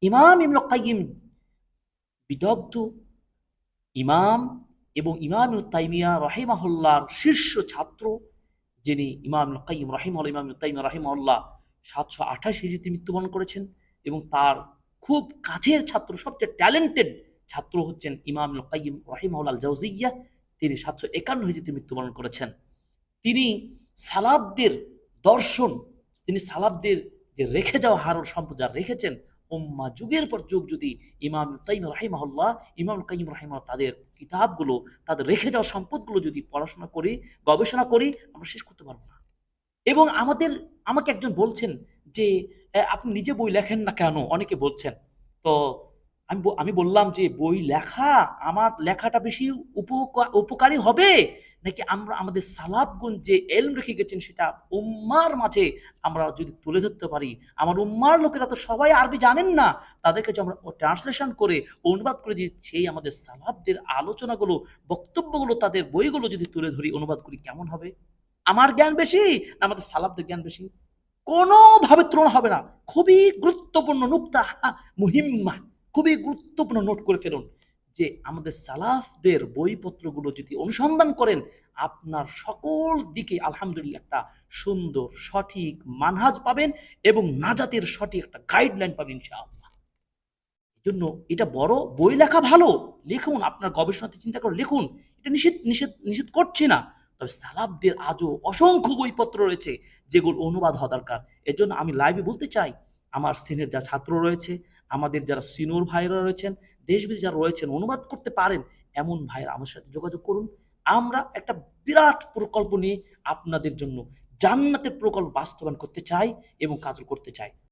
ইমাম ইবনুল কাইয়িম বিদগ্ধ ইমাম এবং ইমাম ইবনে তাইমিয়া রাহিমাহুল্লাহর শীর্ষ ছাত্র, যিনি ইমাম ইবনুল কাইয়িম রাহিমাহুল্লাহ, ইমাম ইবনে তাইমিয়া রাহিমাহুল্লাহ 728 হিজরিতে মৃত্যুবরণ করেছেন। এবং তার খুব কাছের ছাত্র, সবচেয়ে ট্যালেন্টেড ছাত্র হচ্ছেন ইমাম ইবনুল কাইয়িম রাহিমাহুল্লাহ আল জাওজিয়্যা। তিনি 751 হিজরিতে মৃত্যুবরণ করেছেন। তিনি সালাফদের দর্শন, তিনি সালাফদের যে রেখে যাওয়া হারুর সম্পদ যা রেখেছেন, উম্মাহ যুগের পর যুগ যদি ইমাম তাইমিয়া রাহিমাহুল্লাহ, ইমাম কাইয়িম রাহিমাহুল্লাহ তাদের কিতাবগুলো, তাদের রেখে যাওয়া সম্পদগুলো যদি পড়াশোনা করি, গবেষণা করি, আমরা শেষ করতে পারবো না। এবং আমাকে একজন বলছেন যে, আপনি নিজে বই লেখেন না কেন?" অনেকে বলছেন। তো আমি বললাম যে, "বই লেখা, আমার লেখাটা বেশি উপকারী হবে, নাকি আমরা আমাদের সালাফগণ যে এলম রেখে গেছেন সেটা উম্মাহর মাঝে আমরা যদি তুলে ধরতে পারি? আমার উম্মাহর লোকেরা তো সবাই আরবি জানেন না। তাদেরকে যে আমরা ট্রান্সলেশন করে, অনুবাদ করে দিয়ে সেই আমাদের সালাফদের আলোচনাগুলো, বক্তব্যগুলো, তাদের বইগুলো যদি তুলে ধরি, অনুবাদ করি, কেমন হবে? আমার জ্ঞান বেশি না আমাদের সালাফদের জ্ঞান বেশি?" কোনোভাবে তুলনা হবে না। খুবই গুরুত্বপূর্ণ নুকতা, মুহিম্মা, খুবই গুরুত্বপূর্ণ নোট করে ফেলুন যে আমাদের সালাফদের বইপত্রগুলো যদি অনুসন্ধান করেন, আপনার সকল দিকে আলহামদুলিল্লাহ একটা সুন্দর সঠিক মানহাজ পাবেন এবং নাজাতের সঠিক একটা গাইডলাইন পাবেন ইনশাআল্লাহ। এজন্য এটা বড়, বই লেখা ভালো, লিখুন, আপনার গবেষণাতে চিন্তা করে লিখুন। এটা নিষেধ নিষেধ নিষেধ করছি না। তবে সালাফদের আজও অসংখ্য বইপত্র রয়েছে যেগুলো অনুবাদ হওয়া দরকার। এজন্য আমি লাইভে বলতে চাই, আমার সিনিয়র যা ছাত্র রয়েছে, আমাদের যারা সিনিয়র ভাইরা রয়েছেন, দেশবিদেশে যারা রয়েছেন, অনুবাদ করতে পারেন, এমন ভাইরা আমার সাথে যোগাযোগ করুন। আমরা একটা বিরাট প্রকল্প নিয়ে আপনাদের জন্য জান্নাতের প্রকল্প বাস্তবায়ন করতে চাই এবং কাজ করতে চাই।